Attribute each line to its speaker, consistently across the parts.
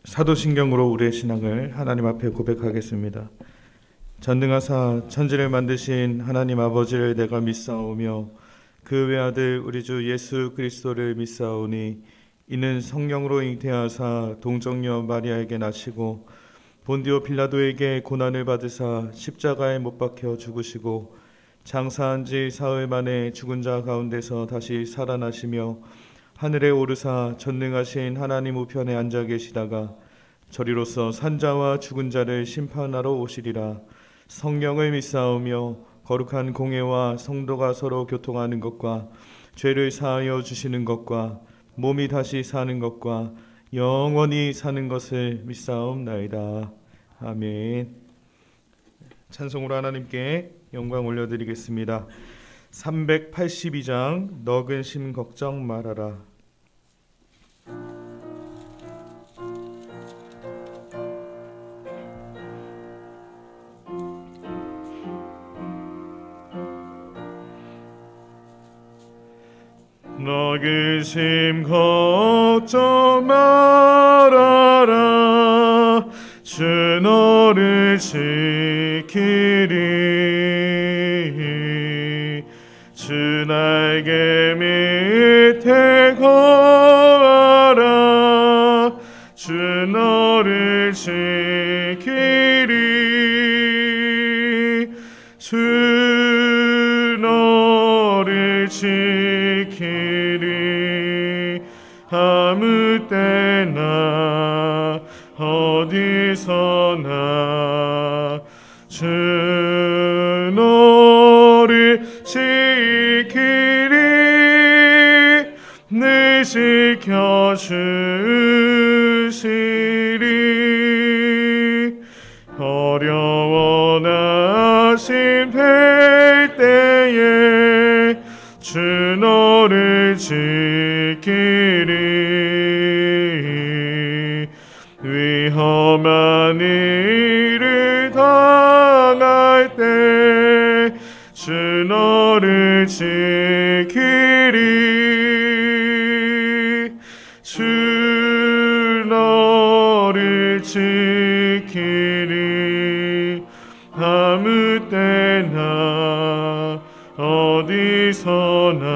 Speaker 1: 사도신경으로 우리의 신앙을 하나님 앞에 고백하겠습니다. 전능하사 천지를 만드신 하나님 아버지를 내가 믿사오며 그 외아들 우리 주 예수 그리스도를 믿사오니 이는 성령으로 잉태하사 동정녀 마리아에게 나시고 본디오 빌라도에게 고난을 받으사 십자가에 못 박혀 죽으시고 장사한 지 사흘 만에 죽은 자 가운데서 다시 살아나시며 하늘에 오르사 전능하신 하나님 우편에 앉아 계시다가 저리로서 산자와 죽은 자를 심판하러 오시리라. 성령을 믿사오며 거룩한 공회와 성도가 서로 교통하는 것과 죄를 사하여 주시는 것과 몸이 다시 사는 것과 영원히 사는 것을 믿사옵나이다. 아멘. 찬송으로 하나님께 영광 올려드리겠습니다. 382장 너근 심 걱정 말아라. 너근 심 걱정 말아라. 주 너를 지키리. 주 날개 밑에 거하라. 주 너를 지키리. 주 너를 지키리. 아무 때나 어디서나 주 너를 지키리. 늘 지켜주시리. 어려워 나심될 때에 주 너를 지키리. 위험한 일을 당할 때 주 너를 지키리. 주 너를 지키리. 아무 때나 어디서나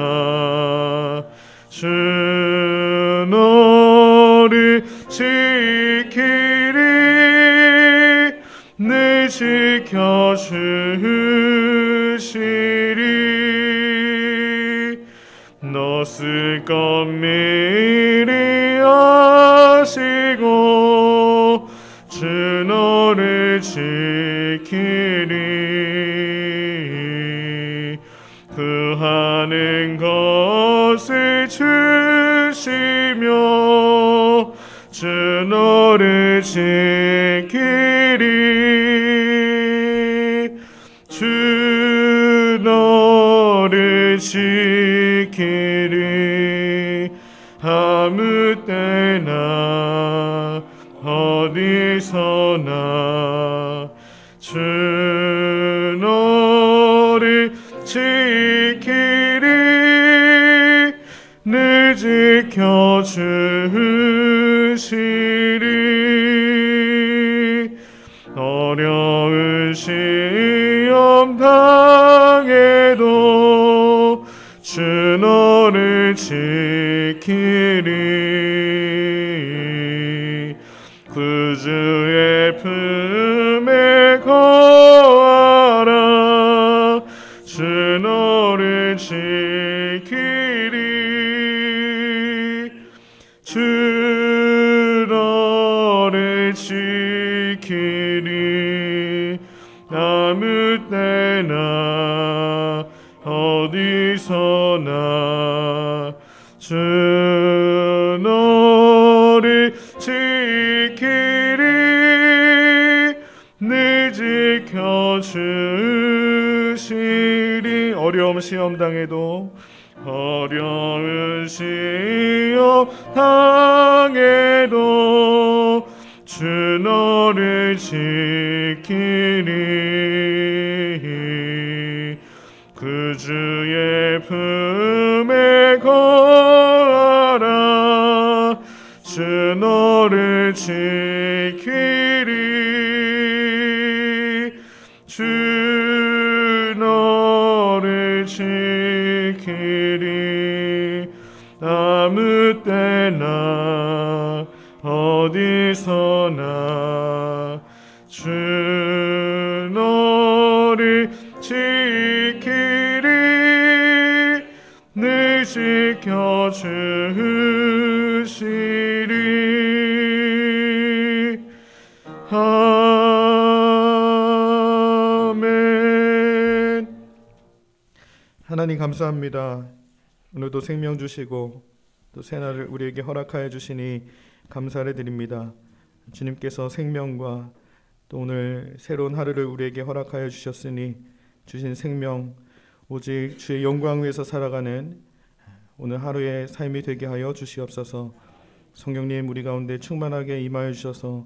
Speaker 1: 주 너를 지키리. 늘 지켜주시리. 너 쓸 것 미리 아시고 주 너를 지키리. 구하는 것을 주시며 주 너를 지키리. 주 너를 지키리. 아무 때나 어디서나 주 너를 지키리. 늘 지켜주시리. 어려운 시험 당해도 주 너를 지키리. 구주의 품에 거하라. 주 너를 지키리. 주 너를 지키리. 아무 때나 어디서나 주 너를 지키리. 늘 지켜주시리. 어려움 시험 당해도 어려운 시험 당해도 주 너를 지키리. 구주의 품에 거하라. 주 너를 지키리. 아무 때나 어디서나 주 너를 지키리 늘 지켜주시리. 아멘. 하나님 감사합니다. 오늘도 생명 주시고 또 새날을 우리에게 허락하여 주시니 감사를 드립니다. 주님께서 생명과 또 오늘 새로운 하루를 우리에게 허락하여 주셨으니 주신 생명 오직 주의 영광 위에서 살아가는 오늘 하루의 삶이 되게 하여 주시옵소서. 성령님 우리 가운데 충만하게 임하여 주셔서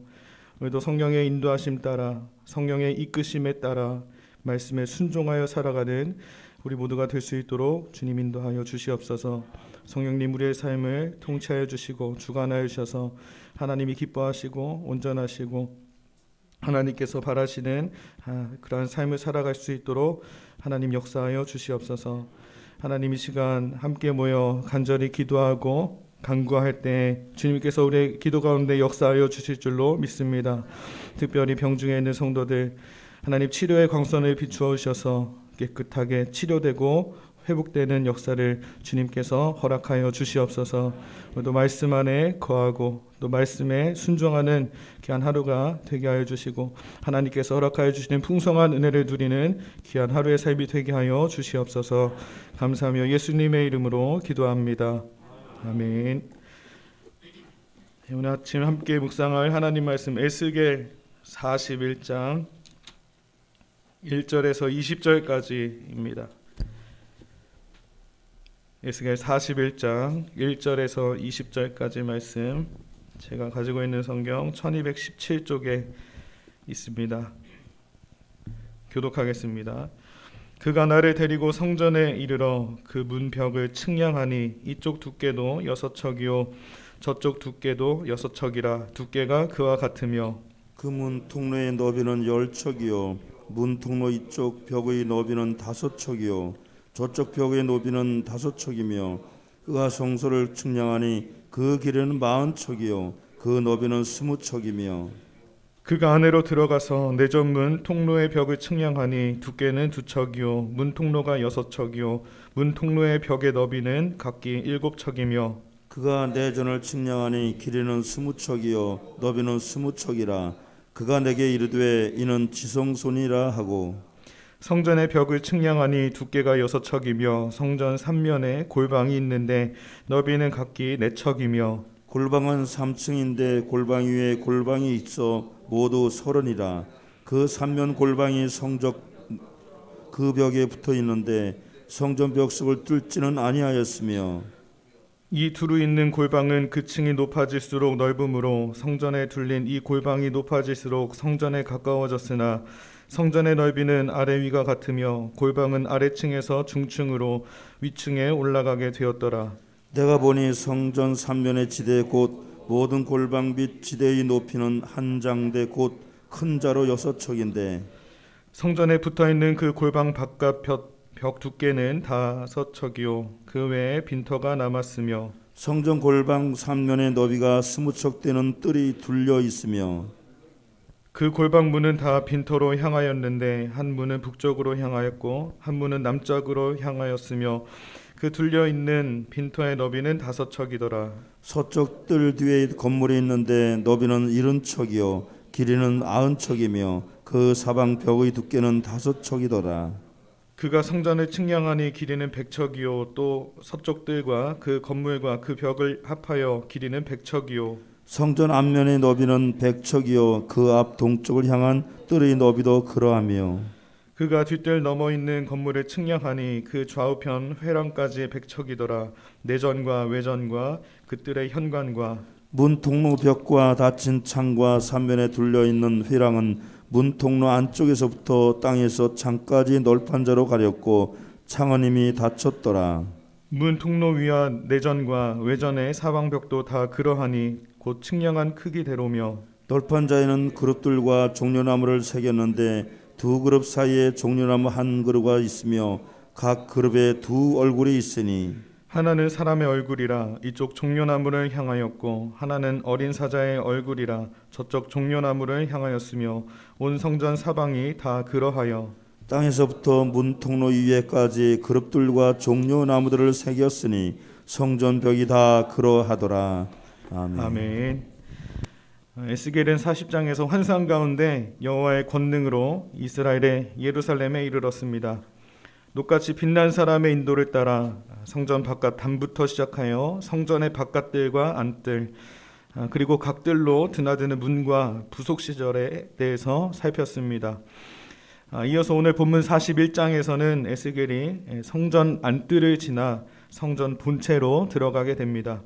Speaker 1: 오늘도 성령의 인도하심 따라 성령의 이끄심에 따라 말씀에 순종하여 살아가는 우리 모두가 될 수 있도록 주님 인도하여 주시옵소서. 성령님 우리의 삶을 통치하여 주시고 주관하여 주셔서 하나님이 기뻐하시고 온전하시고 하나님께서 바라시는 그러한 삶을 살아갈 수 있도록 하나님 역사하여 주시옵소서. 하나님 이 시간 함께 모여 간절히 기도하고 간구할 때 주님께서 우리의 기도 가운데 역사하여 주실 줄로 믿습니다. 특별히 병중에 있는 성도들 하나님 치료의 광선을 비추어 주셔서 깨끗하게 치료되고 회복되는 역사를 주님께서 허락하여 주시옵소서. 또 말씀 안에 거하고 또 말씀에 순종하는 귀한 하루가 되게 하여 주시고 하나님께서 허락하여 주시는 풍성한 은혜를 누리는 귀한 하루의 삶이 되게 하여 주시옵소서. 감사하며 예수님의 이름으로 기도합니다. 아멘. 오늘 아침 함께 묵상할 하나님 말씀 에스겔 41장 1절에서 20절까지입니다. 에스겔 41장 1절에서 20절까지 말씀 제가 가지고 있는 성경 1217쪽에 있습니다. 교독하겠습니다. 그가 나를 데리고 성전에 이르러 그 문벽을 측량하니 이쪽 두께도 6척이요 저쪽 두께도 6척이라 두께가 그와 같으며
Speaker 2: 그 문 통로의 너비는 10척이요 문 통로 이쪽 벽의 너비는 5척이요 저쪽 벽의 너비는 5척이며 그가 성소를 측량하니 그 길이는 40척이요 그 너비는 20척이며
Speaker 1: 그가 안으로 들어가서 내전문 통로의 벽을 측량하니 두께는 2척이요 문 통로가 6척이요 문 통로의 벽의 너비는 각기 7척이며
Speaker 2: 그가 내전을 측량하니 길이는 20척이요 너비는 20척이라 그가 내게 이르되 이는 지성소니라 하고
Speaker 1: 성전의 벽을 측량하니 두께가 6척이며 성전 3면에 골방이 있는데 너비는 각기 4척이며
Speaker 2: 골방은 3층인데 골방 위에 골방이 있어 모두 30이라 그 3면 골방이 성적 그 벽에 붙어 있는데 성전 벽석을 뚫지는 아니하였으며
Speaker 1: 이 두루 있는 골방은 그 층이 높아질수록 넓음으로 성전에 둘린 이 골방이 높아질수록 성전에 가까워졌으나 성전의 넓이는 아래 위가 같으며 골방은 아래층에서 중층으로 위층에 올라가게 되었더라.
Speaker 2: 내가 보니 성전 3면의 지대 곧 모든 골방 및 지대의 높이는 한 장대 곧 큰 자로 6척인데
Speaker 1: 성전에 붙어있는 그 골방 바깥 벽 두께는 5척이요 그 외에 빈터가 남았으며
Speaker 2: 성전 골방 3면의 너비가 20척 되는 뜰이 둘려 있으며
Speaker 1: 그 골방 문은 다 빈터로 향하였는데 한 문은 북쪽으로 향하였고 한 문은 남쪽으로 향하였으며 그 둘려 있는 빈터의 너비는 5척이더라.
Speaker 2: 서쪽 뜰 뒤에 건물이 있는데 너비는 70척이요 길이는 90척이며 그 사방 벽의 두께는 5척이더라.
Speaker 1: 그가 성전을 측량하니 길이는 100척이요 또 서쪽 뜰과 그 건물과 그 벽을 합하여 길이는 100척이요
Speaker 2: 성전 앞면의 너비는 100척이요 그 앞 동쪽을 향한 뜰의 너비도 그러하며
Speaker 1: 그가 뒷뜰 넘어 있는 건물을 측량하니 그 좌우편 회랑까지 100척이더라. 내전과 외전과 그 뜰의 현관과
Speaker 2: 문 통로 벽과 닫힌 창과 3면에 둘려있는 회랑은 문 통로 안쪽에서부터 땅에서 창까지 널판자로 가렸고 창은 이미 닫혔더라.
Speaker 1: 문 통로 위와 내전과 외전의 사방벽도 다 그러하니 곧 측량한 크기대로며
Speaker 2: 널판자에는 그룹들과 종려나무를 새겼는데 두 그룹 사이에 종려나무 한 그루가 있으며 각 그룹에 두 얼굴이 있으니
Speaker 1: 하나는 사람의 얼굴이라 이쪽 종려나무를 향하였고 하나는 어린 사자의 얼굴이라 저쪽 종려나무를 향하였으며 온 성전 사방이 다 그러하여
Speaker 2: 땅에서부터 문통로 위에까지 그룹들과 종려나무들을 새겼으니 성전 벽이 다 그러하더라. 아멘.
Speaker 1: 아멘. 에스겔은 40장에서 환상 가운데 여호와의 권능으로 이스라엘의 예루살렘에 이르렀습니다. 녹같이 빛난 사람의 인도를 따라 성전 바깥 담부터 시작하여 성전의 바깥들과 안뜰 그리고 각들로 드나드는 문과 부속 시설에 대해서 살폈습니다. 이어서 오늘 본문 41장에서는 에스겔이 성전 안뜰을 지나 성전 본체로 들어가게 됩니다.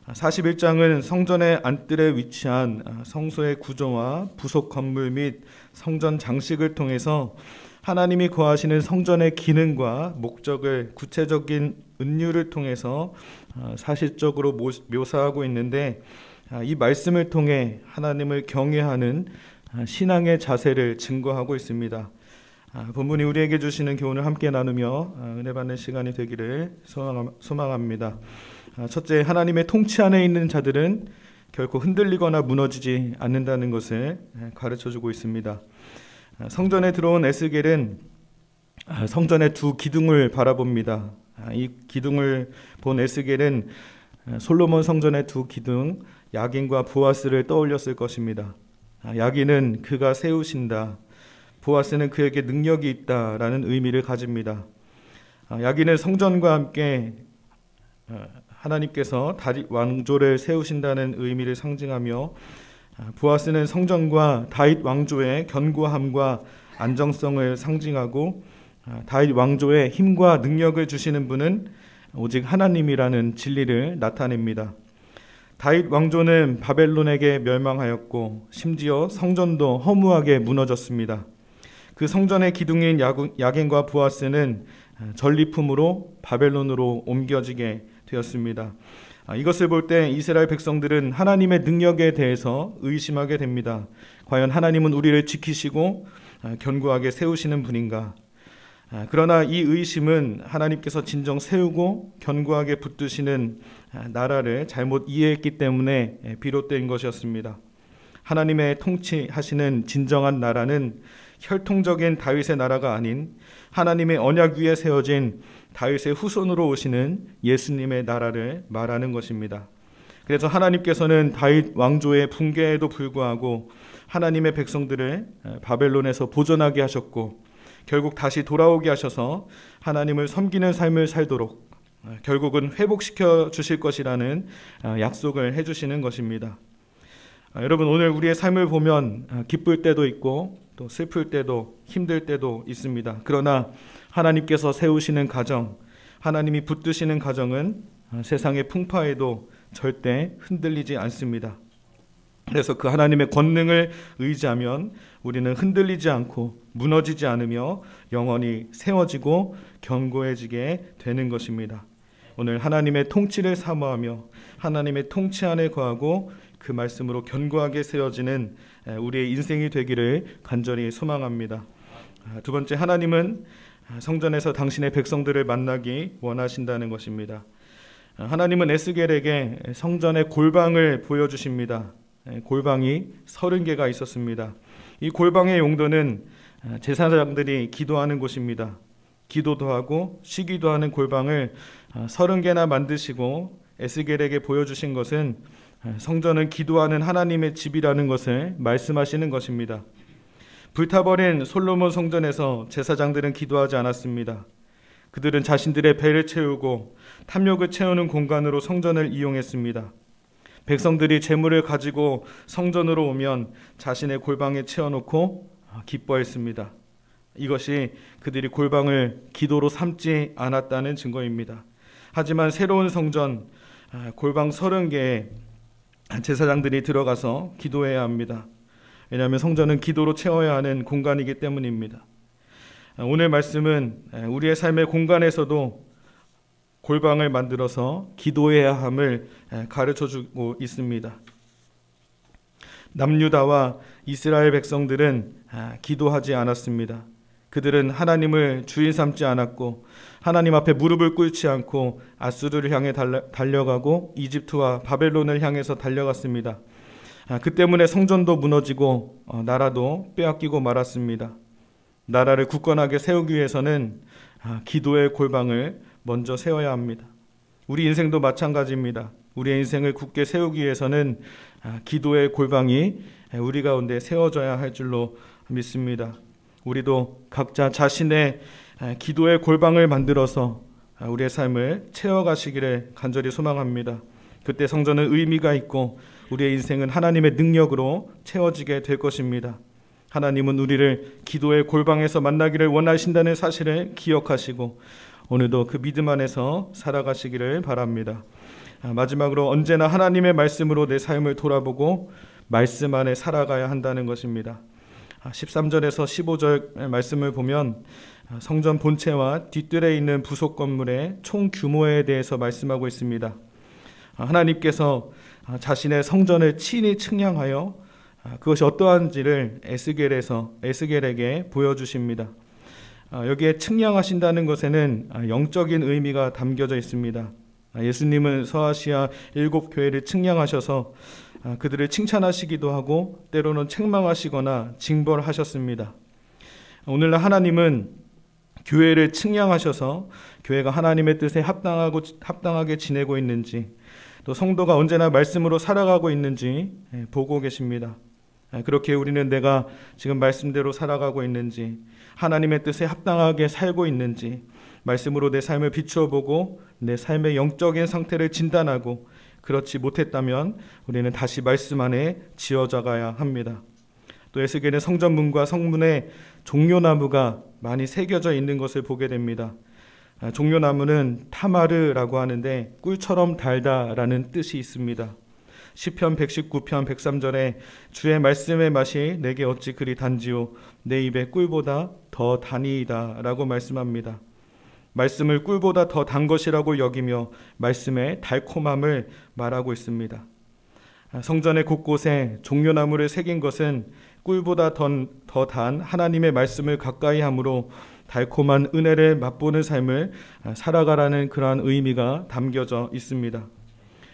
Speaker 1: 41장은 성전의 안뜰에 위치한 성소의 구조와 부속 건물 및 성전 장식을 통해서 하나님이 거하시는 성전의 기능과 목적을 구체적인 은유를 통해서 사실적으로 묘사하고 있는데 이 말씀을 통해 하나님을 경외하는 신앙의 자세를 증거하고 있습니다. 본문이 우리에게 주시는 교훈을 함께 나누며 은혜 받는 시간이 되기를 소망합니다. 첫째, 하나님의 통치 안에 있는 자들은 결코 흔들리거나 무너지지 않는다는 것을 가르쳐주고 있습니다. 성전에 들어온 에스겔은 성전의 두 기둥을 바라봅니다. 이 기둥을 본 에스겔은 솔로몬 성전의 두 기둥 야긴과 보아스를 떠올렸을 것입니다. 야긴은 그가 세우신다, 보아스는 그에게 능력이 있다라는 의미를 가집니다. 야긴은 성전과 함께 하나님께서 다윗 왕조를 세우신다는 의미를 상징하며 보아스는 성전과 다윗 왕조의 견고함과 안정성을 상징하고 다윗 왕조의 힘과 능력을 주시는 분은 오직 하나님이라는 진리를 나타냅니다. 다윗 왕조는 바벨론에게 멸망하였고 심지어 성전도 허무하게 무너졌습니다. 그 성전의 기둥인 야긴과 보아스는 전리품으로 바벨론으로 옮겨지게 되었습니다. 이것을 볼 때 이스라엘 백성들은 하나님의 능력에 대해서 의심하게 됩니다. 과연 하나님은 우리를 지키시고 견고하게 세우시는 분인가? 그러나 이 의심은 하나님께서 진정 세우고 견고하게 붙드시는 나라를 잘못 이해했기 때문에 비롯된 것이었습니다. 하나님의 통치하시는 진정한 나라는 혈통적인 다윗의 나라가 아닌 하나님의 언약 위에 세워진 다윗의 후손으로 오시는 예수님의 나라를 말하는 것입니다. 그래서 하나님께서는 다윗 왕조의 붕괴에도 불구하고 하나님의 백성들을 바벨론에서 보존하게 하셨고 결국 다시 돌아오게 하셔서 하나님을 섬기는 삶을 살도록 결국은 회복시켜 주실 것이라는 약속을 해주시는 것입니다. 여러분, 오늘 우리의 삶을 보면 기쁠 때도 있고 또 슬플 때도 힘들 때도 있습니다. 그러나 하나님께서 세우시는 가정, 하나님이 붙드시는 가정은 세상의 풍파에도 절대 흔들리지 않습니다. 그래서 그 하나님의 권능을 의지하면 우리는 흔들리지 않고 무너지지 않으며 영원히 세워지고 견고해지게 되는 것입니다. 오늘 하나님의 통치를 사모하며 하나님의 통치 안에 거하고 그 말씀으로 견고하게 세워지는 우리의 인생이 되기를 간절히 소망합니다. 두 번째, 하나님은 성전에서 당신의 백성들을 만나기 원하신다는 것입니다. 하나님은 에스겔에게 성전의 골방을 보여주십니다. 골방이 30개가 있었습니다. 이 골방의 용도는 제사장들이 기도하는 곳입니다. 기도도 하고 쉬기도 하는 골방을 30개나 만드시고 에스겔에게 보여주신 것은 성전은 기도하는 하나님의 집이라는 것을 말씀하시는 것입니다. 불타버린 솔로몬 성전에서 제사장들은 기도하지 않았습니다. 그들은 자신들의 배를 채우고 탐욕을 채우는 공간으로 성전을 이용했습니다. 백성들이 재물을 가지고 성전으로 오면 자신의 골방에 채워놓고 기뻐했습니다. 이것이 그들이 골방을 기도로 삼지 않았다는 증거입니다. 하지만 새로운 성전, 골방 30개에 제사장들이 들어가서 기도해야 합니다. 왜냐하면 성전은 기도로 채워야 하는 공간이기 때문입니다. 오늘 말씀은 우리의 삶의 공간에서도 골방을 만들어서 기도해야 함을 가르쳐주고 있습니다. 남유다와 이스라엘 백성들은 기도하지 않았습니다. 그들은 하나님을 주인 삼지 않았고 하나님 앞에 무릎을 꿇지 않고 아수르를 향해 달려가고 이집트와 바벨론을 향해서 달려갔습니다. 그 때문에 성전도 무너지고 나라도 빼앗기고 말았습니다. 나라를 굳건하게 세우기 위해서는 기도의 골방을 먼저 세워야 합니다. 우리 인생도 마찬가지입니다. 우리의 인생을 굳게 세우기 위해서는 기도의 골방이 우리 가운데 세워져야 할 줄로 믿습니다. 우리도 각자 자신의 기도의 골방을 만들어서 우리의 삶을 채워가시기를 간절히 소망합니다. 그때 성전은 의미가 있고 우리의 인생은 하나님의 능력으로 채워지게 될 것입니다. 하나님은 우리를 기도의 골방에서 만나기를 원하신다는 사실을 기억하시고 오늘도 그 믿음 안에서 살아가시기를 바랍니다. 마지막으로 언제나 하나님의 말씀으로 내 삶을 돌아보고 말씀 안에 살아가야 한다는 것입니다. 13절에서 15절 말씀을 보면 성전 본체와 뒷뜰에 있는 부속 건물의 총 규모에 대해서 말씀하고 있습니다. 하나님께서 자신의 성전을 친히 측량하여 그것이 어떠한지를 에스겔에게 보여주십니다. 여기에 측량하신다는 것에는 영적인 의미가 담겨져 있습니다. 예수님은 서아시아 7교회를 측량하셔서 그들을 칭찬하시기도 하고 때로는 책망하시거나 징벌하셨습니다. 오늘날 하나님은 교회를 측량하셔서 교회가 하나님의 뜻에 합당하게 지내고 있는지 또 성도가 언제나 말씀으로 살아가고 있는지 보고 계십니다. 그렇게 우리는 내가 지금 말씀대로 살아가고 있는지 하나님의 뜻에 합당하게 살고 있는지 말씀으로 내 삶을 비추어 보고 내 삶의 영적인 상태를 진단하고 그렇지 못했다면 우리는 다시 말씀 안에 지어져 가야 합니다. 또 에스겔은 성전문과 성문에 종려나무가 많이 새겨져 있는 것을 보게 됩니다. 종려나무는 타마르라고 하는데 꿀처럼 달다라는 뜻이 있습니다. 시편 119편 103절에 주의 말씀의 맛이 내게 어찌 그리 단지요 내 입에 꿀보다 더 다니이다 라고 말씀합니다. 말씀을 꿀보다 더 단 것이라고 여기며 말씀의 달콤함을 말하고 있습니다. 성전의 곳곳에 종려나무를 새긴 것은 꿀보다 더 단 하나님의 말씀을 가까이 함으로 달콤한 은혜를 맛보는 삶을 살아가라는 그러한 의미가 담겨져 있습니다.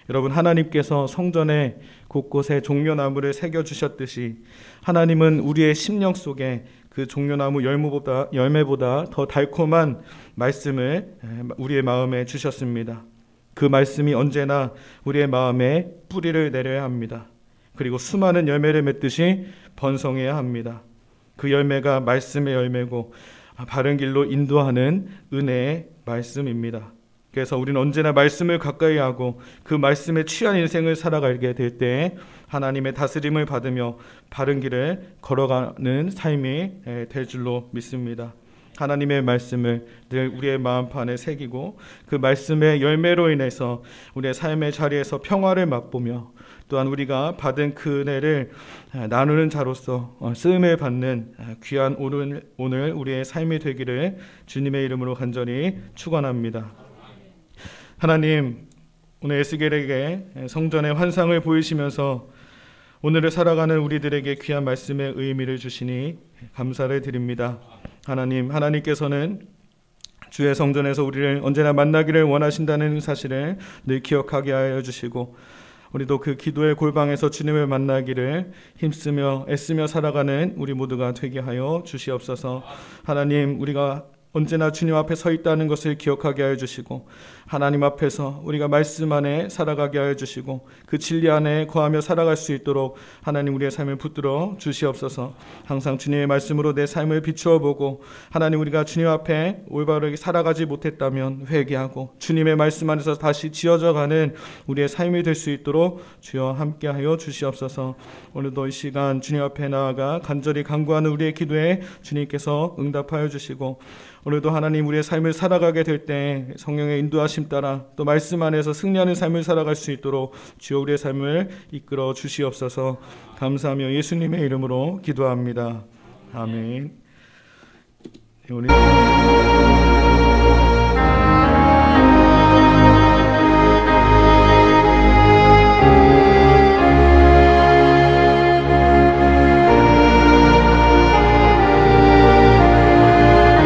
Speaker 1: 여러분, 하나님께서 성전의 곳곳에 종려나무를 새겨주셨듯이 하나님은 우리의 심령 속에 그 종려나무 열매보다 더 달콤한 말씀을 우리의 마음에 주셨습니다. 그 말씀이 언제나 우리의 마음에 뿌리를 내려야 합니다. 그리고 수많은 열매를 맺듯이 번성해야 합니다. 그 열매가 말씀의 열매고 바른 길로 인도하는 은혜의 말씀입니다. 그래서 우리는 언제나 말씀을 가까이 하고 그 말씀에 취한 인생을 살아가게 될 때 하나님의 다스림을 받으며 바른 길을 걸어가는 삶이 될 줄로 믿습니다. 하나님의 말씀을 늘 우리의 마음판에 새기고 그 말씀의 열매로 인해서 우리의 삶의 자리에서 평화를 맛보며 또한 우리가 받은 그 은혜를 나누는 자로서 쓰임을 받는 귀한 오늘 우리의 삶이 되기를 주님의 이름으로 간절히 축원합니다. 하나님, 오늘 에스겔에게 성전의 환상을 보이시면서 오늘을 살아가는 우리들에게 귀한 말씀의 의미를 주시니 감사를 드립니다. 하나님께서는 주의 성전에서 우리를 언제나 만나기를 원하신다는 사실을 늘 기억하게 하여 주시고 우리도 그 기도의 골방에서 주님을 만나기를 힘쓰며 애쓰며 살아가는 우리 모두가 되게 하여 주시옵소서. 하나님, 우리가 언제나 주님 앞에 서 있다는 것을 기억하게 하여 주시고 하나님 앞에서 우리가 말씀 안에 살아가게 하여 주시고 그 진리 안에 거하며 살아갈 수 있도록 하나님 우리의 삶을 붙들어 주시옵소서. 항상 주님의 말씀으로 내 삶을 비추어 보고 하나님 우리가 주님 앞에 올바르게 살아가지 못했다면 회개하고 주님의 말씀 안에서 다시 지어져가는 우리의 삶이 될 수 있도록 주여 함께하여 주시옵소서. 오늘도 이 시간 주님 앞에 나아가 간절히 간구하는 우리의 기도에 주님께서 응답하여 주시고 오늘도 하나님 우리의 삶을 살아가게 될 때 성령의 인도하심 따라 또 말씀 안에서 승리하는 삶을 살아갈 수 있도록 주여 우리의 삶을 이끌어 주시옵소서. 감사하며 예수님의 이름으로 기도합니다. 아멘. 우리